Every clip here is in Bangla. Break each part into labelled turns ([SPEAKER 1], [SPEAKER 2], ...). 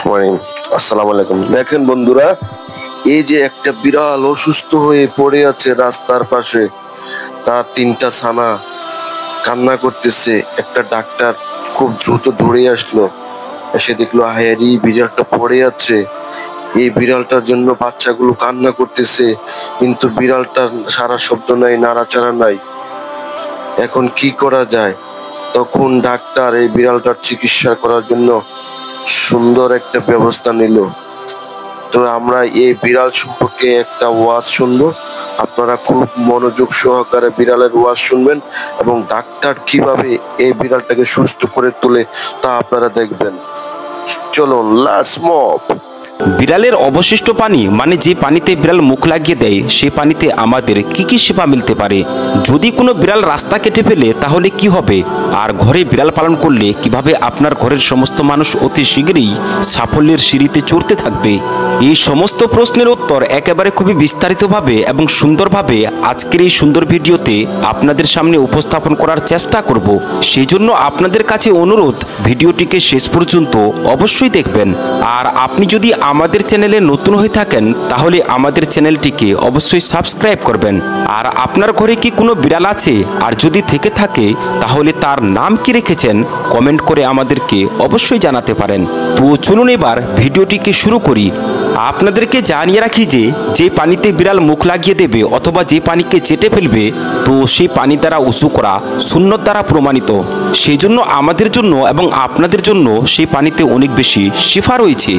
[SPEAKER 1] মর্নিং, আসসালামু আলাইকুম। দেখেন বন্ধুরা, এই যে একটা বিড়াল অসুস্থ হয়ে পড়ে আছে রাস্তার পাশে, তার তিনটা ছানা কান্না করতেছে। একটা ডাক্তার খুব দ্রুত দৌড়ে আসলো, এসে দেখলো হায়ারি বিড়ালটা পড়ে আছে। এই বিড়ালটার জন্য বাচ্চাগুলো কান্না করতেছে, কিন্তু বিড়ালটার সারা শব্দ নাই, নাড়াচাড়া নাই। এখন কি করা যায়? তখন ডাক্তার এই বিড়ালটার চিকিৎসা করার জন্য সুন্দর একটা ব্যবস্থা নিল। তো আমরা এই বিড়াল সম্পর্কে একটা ওয়াজ শুনবো। আপনারা খুব মনোযোগ সহকারে বিড়ালের ওয়াজ শুনবেন এবং ডাক্তার কিভাবে এই বিড়ালটাকে সুস্থ করে তোলে তা আপনারা দেখবেন। চলুন, লেটস মুভ।
[SPEAKER 2] বিড়ালের অবশিষ্ট পানি মানে যে পানিতে বিড়াল মুখ লাগিয়ে দেয়, সে পানিতে আমাদের কি কি সেবা মিলতে পারে? যদি কোনো বিড়াল রাস্তা কেটে ফেলে তাহলে কি হবে? আর ঘরে বিড়াল পালন করলে কিভাবে আপনার ঘরের সমস্ত মানুষ অতি শীঘ্রই সাফল্যের সিঁড়িতে চড়তে থাকবে? এই সমস্ত প্রশ্নের উত্তর একেবারে খুবই বিস্তারিতভাবে এবং সুন্দরভাবে আজকের এই সুন্দর ভিডিওতে আপনাদের সামনে উপস্থাপন করার চেষ্টা করব। সেই জন্য আপনাদের কাছে অনুরোধ, ভিডিওটিকে শেষ পর্যন্ত অবশ্যই দেখবেন। আর আপনি যদি আমাদের চ্যানেলে নতুন হয়ে থাকেন তাহলে আমাদের চ্যানেলটিকে অবশ্যই সাবস্ক্রাইব করবেন। আর আপনার ঘরে কি কোনো বিড়াল আছে? আর যদি থেকে থাকে তাহলে তার নাম কি রেখেছেন কমেন্ট করে আমাদেরকে অবশ্যই জানাতে পারেন। তো চলুন এবার ভিডিওটিকে শুরু করি। আপনাদেরকে জানিয়ে রাখি যে পানিতে বিড়াল মুখ লাগিয়ে দেবে অথবা যে পানিকে চেটে ফেলবে, তো সেই পানি দ্বারা উঁচু করা সুন্নত দ্বারা প্রমাণিত। সেই জন্য আমাদের জন্য এবং আপনাদের জন্য সেই পানিতে অনেক বেশি শিফা রয়েছে।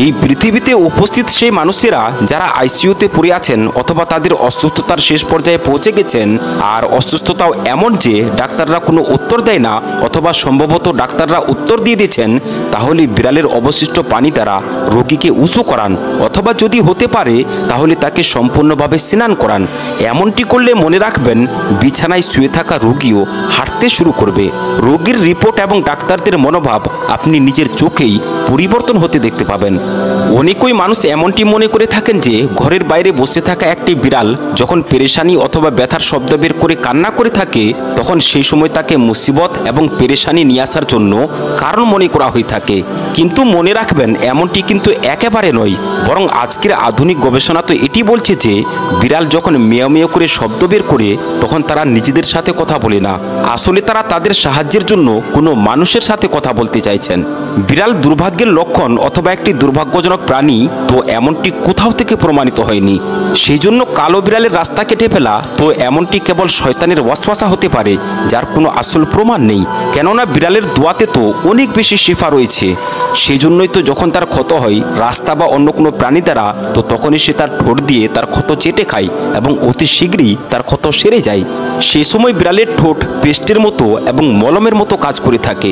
[SPEAKER 2] এই পৃথিবীতে উপস্থিত সেই মানুষেরা যারা আইসিইউতে পড়ে আছেন অথবা তাদের অসুস্থতার শেষ পর্যায়ে পৌঁছে গেছেন, আর অসুস্থতাও এমন যে ডাক্তাররা কোনো উত্তর দেয় না অথবা সম্ভবত ডাক্তাররা উত্তর দিয়ে দিয়েছেন, তাহলে বিড়ালের অবশিষ্ট পানি দ্বারা রোগীকে উঁচু করান, অথবা যদি হতে পারে তাহলে তাকে সম্পূর্ণভাবে স্নান করান। এমনটি করলে মনে রাখবেন, বিছানায় শুয়ে থাকা রোগীও হাঁটতে শুরু করবে। রোগীর রিপোর্ট এবং ডাক্তারদের মনোভাব আপনি নিজের চোখেই পরিবর্তন হতে দেখতে পাবেন। অনেকই মানুষ এমনটি মনে করে থাকেন যে ঘরের বাইরে বসে থাকা একটি বিড়াল যখন পেরেশানি অথবা ব্যথার শব্দ বের করে কান্না করে থাকে, তখন সেই সময় তাকে মুসিবত এবং পেরেশানি নিয়ে আসার জন্য কারণ মনে করা হয়ে থাকে। কিন্তু মনে রাখবেন, এমনটি কিন্তু একেবারে নয়। বরং আজকের আধুনিক গবেষণা তো এটি বলছে যে বিড়াল যখন মেয় মেয় করে শব্দ বের করে, তখন তারা নিজেদের সাথে কথা বলে না, আসলে তারা তাদের সাহায্যের জন্য কোনো মানুষের সাথে কথা বলতে চাইছেন। বিড়াল দুর্ভাগ্যের লক্ষণ অথবা একটি দুর্ভাগ্যজনক প্রাণী তো এমনটি কোথাও থেকে প্রমাণিত হয়নি। সেই জন্য কালো বিড়ালের রাস্তা কেটে ফেলা তো এমনটি কেবল শয়তানের ওয়াসওয়াসা হতে পারে, যার কোনো আসল প্রমাণ নেই। কেননা বিড়ালের দোয়াতে তো অনেক বেশি শিফা রয়েছে। সেই জন্যই তো যখন তার ক্ষত হয় রাস্তা বা অন্য কোনো প্রাণী দ্বারা, তো তখনই সে তার ঠোঁট দিয়ে তার ক্ষত চেটে খায় এবং অতি শীঘ্রই তার ক্ষত সেরে যায়। সে সময় বিড়ালের ঠোঁট পেস্টের মতো এবং মলমের মতো কাজ করে থাকে।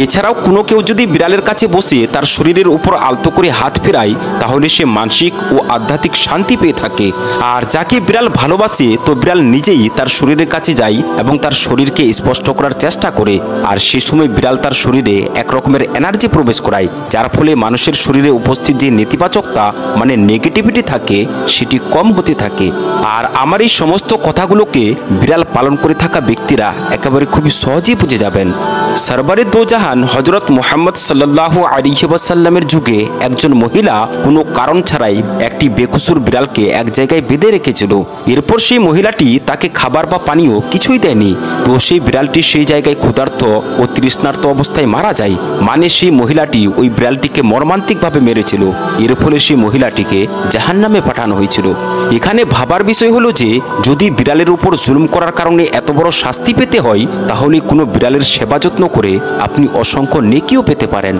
[SPEAKER 2] এছাড়াও কোনো কেউ যদি বিড়ালের কাছে বসে তার শরীরের উপর আলতো করে হাত ফেরায়, তাহলে সে মানসিক ও আধ্যাত্মিক শান্তি পেয়ে থাকে। আর যাকে বিড়াল ভালোবাসে, তো বিড়াল নিজেই তার শরীরের কাছে যায় এবং তার শরীরকে স্পষ্ট করার চেষ্টা করে। আর সে সময় বিড়াল তার শরীরে এক রকমের এনার্জি প্রবেশ করায়, যার ফলে মানুষের শরীরে উপস্থিত যে নেতিবাচকতা মানে নেগেটিভিটি থাকে, সেটি কম হতে থাকে। আর আমার এই সমস্ত কথাগুলোকে বিড়াল পালন করে থাকা ব্যক্তিরা একেবারে খুবই সহজেই বুঝে যাবেন। সরবরে দো জাহান হযরত মুহাম্মদ সাল্লাল্লাহু আলাইহি ওয়াসাল্লামের যুগে একজন মহিলা কোনো কারণ ছাড়াই একটি বেকসুর বিড়ালকে এক জায়গায় বেঁধে রেখেছিল। এরপর সেই মহিলাটি তাকে খাবার বা পানীয় কিছুই দেয়নি। তো সেই বিড়ালটি সেই জায়গায় ক্ষুধার্ত ও তৃষ্ণার্ত অবস্থায় মারা যায়। মানে সেই মহিলাটি ওই বিড়ালটিকে মর্মান্তিকভাবে মেরেছিল। এর ফলে সেই মহিলাটিকে জাহান্নামে পাঠানো হয়েছিল। এখানে ভাবার বিষয় হলো যে যদি বিড়ালের উপর জুলুম করার কারণে এত বড় শাস্তি পেতে হয়, তাহলে কোনো বিড়ালের সেবা যত্ন করে আপনি অসংখ্য নেকিও পেতে পারেন।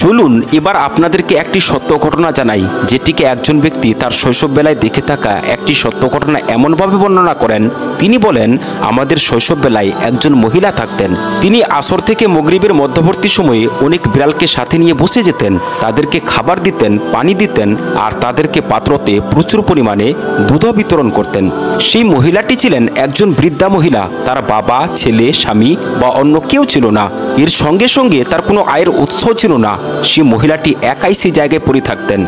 [SPEAKER 2] চলুন এবার আপনাদেরকে একটি সত্য ঘটনা জানাই, যেটিকে একজন ব্যক্তি তার শৈশববেলায় দেখে থাকা একটি সত্য ঘটনা এমনভাবে বর্ণনা করেন। তিনি বলেন, আমাদের শৈশববেলায় একজন মহিলা থাকতেন। তিনি আসর থেকে মাগরিবের মধ্যবর্তী সময়ে অনেক বিড়ালকে সাথে নিয়ে বসে যেতেন, তাদেরকে খাবার দিতেন, পানি দিতেন নিতেন আর তাদেরকে পাত্রতে প্রচুর পরিমাণে দুধ বিতরণ করতেন। সেই মহিলাটি ছিলেন একজন বৃদ্ধা মহিলা। তার বাবা, ছেলে, স্বামী বা অন্য কেউ ছিল না। এর সঙ্গে সঙ্গে তার কোনো আয়ের উৎস ছিল না। সেই মহিলাটি একাই সেই জায়গায় পড়ে থাকতেন।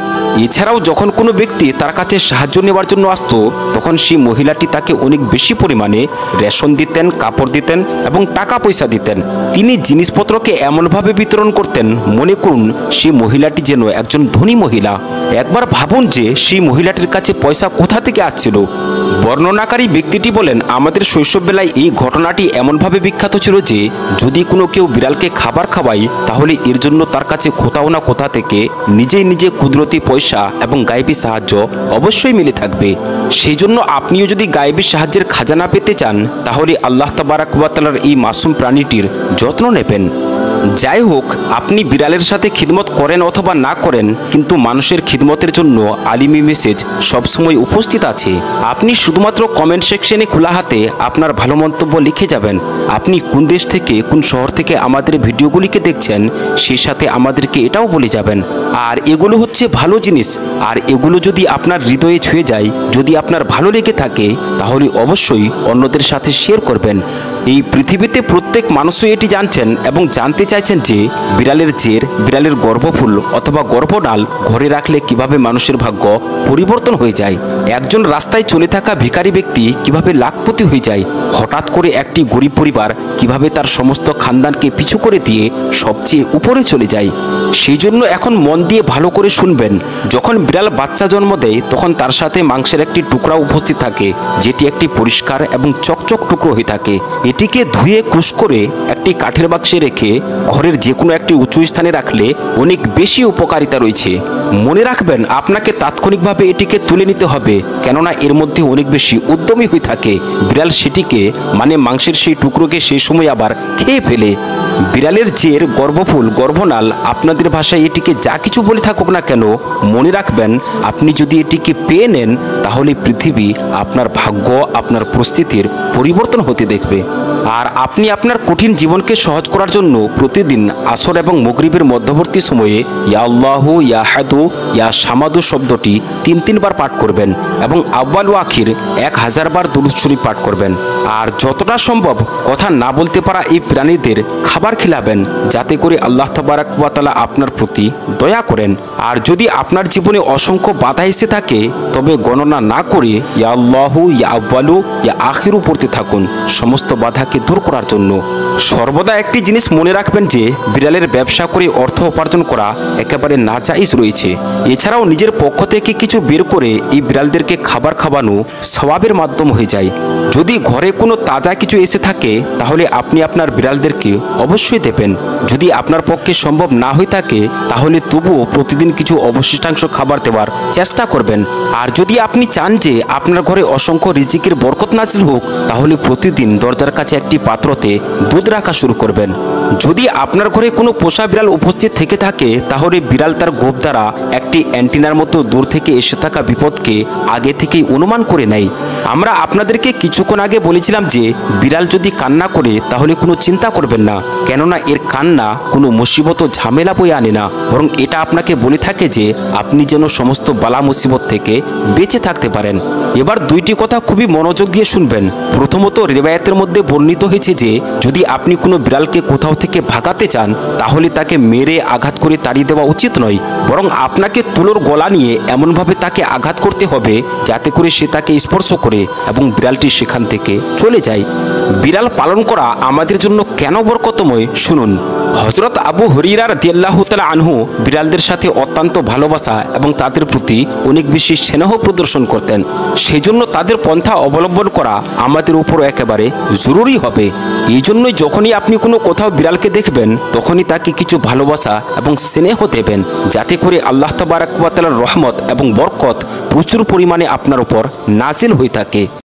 [SPEAKER 2] এছাড়াও যখন কোনো ব্যক্তি তার কাছে সাহায্য নেওয়ার জন্য আসতো, তখন সেই মহিলাটি তাকে অনেক বেশি পরিমাণে রেশন দিতেন, কাপড় দিতেন এবং টাকা পয়সা দিতেন। তিনি জিনিসপত্রকে এমনভাবে বিতরণ করতেন মনে করুন সেই মহিলাটি যেন একজন ধনী মহিলা। একবার ভাবুন যে সেই মহিলাটির কাছে পয়সা কোথা থেকে আসছিল। বর্ণনাকারী ব্যক্তিটি বলেন, আমাদের শৈশববেলায় এই ঘটনাটি এমনভাবে বিখ্যাত ছিল যে যদি কোনো কেউ বিড়ালকে খাবার খাওয়ায় তাহলে এর জন্য তার কাছে কোথাও না কোথা থেকে নিজে কুদরতি পয়সা এবং গায়েবী সাহায্য অবশ্যই মিলে থাকবে। সেই জন্য আপনিও যদি গায়েবী সাহায্যের খাজানা পেতে চান তাহলে আল্লাহ তাবারাক ওয়া তাআলার এই মাসুম প্রাণীটির যত্ন নেবেন। যাই হোক, আপনি বিড়ালের সাথে খিদমত করেন অথবা না করেন, কিন্তু মানুষের খিদমতের জন্য আলিমি মেসেজ সবসময় উপস্থিত আছে। আপনি শুধুমাত্র কমেন্ট সেকশনে খোলা হাতে আপনার ভালো মন্তব্য লিখে যাবেন। আপনি কোন দেশ থেকে, কোন শহর থেকে আমাদের ভিডিওগুলিকে দেখছেন সেই সাথে আমাদেরকে এটাও বলে যাবেন। আর এগুলো হচ্ছে ভালো জিনিস, আর এগুলো যদি আপনার হৃদয়ে ছুঁয়ে যায়, যদি আপনার ভালো লেগে থাকে তাহলে অবশ্যই অন্যদের সাথে শেয়ার করবেন। এই পৃথিবীতে প্রত্যেক মানুষই এটি জানছেন এবং জানতে চাইছেন যে বিড়ালের জের, বিড়ালের গর্ভফুল অথবা গর্ভনাল ঘরে রাখলে কিভাবে মানুষের ভাগ্য পরিবর্তন হয়ে যায়। একজন রাস্তায় চলে থাকা ভিখারি ব্যক্তি কিভাবে লাখপতি হয়ে যায়। হঠাৎ করে একটি গরিব পরিবার কিভাবে তার সমস্ত খানদানকে পিছু করে দিয়ে সবচেয়ে উপরে চলে যায়। সেই জন্য এখন মন দিয়ে ভালো করে শুনবেন। যখন বিড়াল বাচ্চা জন্ম দেয় তখন তার সাথে মাংসের একটি টুকরা উপস্থিত থাকে, যেটি একটি পরিষ্কার এবং চকচক টুকরো হয়ে থাকে। এটিকে ধুয়ে কুশ করে একটি কাঠের বাক্সে রেখে ঘরের যে কোনো একটি উঁচু স্থানে রাখলে অনেক বেশি উপকারিতা রয়েছে। মনে রাখবেন, আপনাকে তাৎক্ষণিকভাবে এটিকে তুলে নিতে হবে, কেননা এর মধ্যে অনেক বেশি উদ্যমী হয়ে থাকে। বিড়াল সেটিকে মানে মাংসের সেই টুকরোকে সেই সময় আবার খেয়ে ফেলে। বিড়ালের জের, গর্ভফুল, গর্ভনাল আপনাদের ভাষায় এটিকে যা কিছু বলে থাকুক না কেন, মনে রাখবেন আপনি যদি এটিকে পেয়ে নেন তাহলে পৃথিবী আপনার ভাগ্য, আপনার পরিস্থিতির পরিবর্তন হতে দেখবে। আর আপনি আপনার কঠিন জীবনকে সহজ করার জন্য প্রতিদিন আসর এবং মাগরিবের মধ্যবর্তী সময়ে ইয়া আল্লাহু, ইয়া হাদু, ইয়া সামাদু শব্দটি 3 বার পাঠ করবেন এবং আউয়াল ও আখির 1000 বার দুরূদ শরীফ পাঠ করবেন। আর যতটা সম্ভব কথা না বলতে পারা এই প্রাণীদের খাবার খিলাবেন, যাতে করে আল্লাহ তাবারাক ওয়া তাআলা আপনার প্রতি দয়া করেন। আর যদি আপনার জীবনে অসংখ্য বাধা এসে থাকে তবে গণনা না করে ইয়া আল্লাহু, ইয়া আউয়ালু, ইয়া আখিরু পড়তে থাকুন সমস্ত বাধাকে দূর করার জন্য। সর্বদা একটি জিনিস মনে রাখবেন যে বিড়ালের ব্যবসা করে অর্থ উপার্জন করা একেবারে নাজায়েজ রয়েছে। এছাড়াও নিজের পক্ষ থেকে কিছু বের করে এই বিড়ালদেরকে খাবার খাওয়ানো সওয়াবের মাধ্যম হয়ে যায়। যদি ঘরে কোনো তাজা কিছু এসে থাকে তাহলে আপনি আপনার বিড়ালদেরকে অবশ্যই দেবেন। যদি আপনার পক্ষে সম্ভব না হয়ে থাকে তাহলে তবুও প্রতিদিন কিছু অবশিষ্টাংশ খাবার দেওয়ার চেষ্টা করবেন। আর যদি আপনি চান যে আপনার ঘরে অসংখ্য রিজিকের বরকত নাজিল হোক তাহলে প্রতিদিন দরজার কাছে একটি পাত্রতে দুধ রাখা শুরু করবেন। যদি আপনার ঘরে কোনো পোষা বিড়াল উপস্থিত থেকে থাকে তাহলে বিড়াল তার গোঁফ দ্বারা একটি অ্যান্টিনার মতো দূর থেকে এসে থাকা বিপদকে আগে থেকেই অনুমান করে নেয়। আমরা আপনাদেরকে কিছুক্ষণ আগে বলেছিলাম যে বিড়াল যদি কান্না করে তাহলে কোনো চিন্তা করবেন না, কেননা এর কান্না কোনো মুসিবত ও ঝামেলা বয়ে আনে না, বরং এটা আপনাকে বলে থাকে যে আপনি যেন সমস্ত বালা মুসিবত থেকে বেঁচে থাকতে পারেন। এবার দুইটি কথা খুবই মনোযোগ দিয়ে শুনবেন। প্রথমত, রিওয়ায়াতের মধ্যে বর্ণিত হয়েছে যে যদি আপনি কোনো বিড়ালকে কোথাও থেকে ভাগাতে চান তাহলে তাকে মেরে আঘাত করে তাড়িয়ে দেওয়া উচিত নয়, বরং আপনাকে তুলোর গলা নিয়ে এমনভাবে তাকে আঘাত করতে হবে যাতে করে সে তাকে স্পর্শ করে এবং বিড়ালটি সেখান থেকে চলে যায়। বিড়াল পালন করা আমাদের জন্য কেন বরকতময় শুনুন। হযরত আবু হুরায়রা রাদিয়াল্লাহু তাআলা আনহু বিড়ালদের সাথে অত্যন্ত ভালোবাসা এবং তাদের প্রতি অনেক বেশি স্নেহ প্রদর্শন করতেন। সেজন্য তাদের পন্থা অবলম্বন করা আমাদের উপর একেবারে জরুরি হবে। এই জন্যই যখনই আপনি কোনো কোথাও বিড়ালকে দেখবেন তখনই তাকে কিছু ভালোবাসা এবং স্নেহ দেবেন, যাতে করে আল্লাহ তাবারাক ওয়া তাআলার রহমত এবং বরকত প্রচুর পরিমাণে আপনার উপর নাজিল হয়ে থাকে।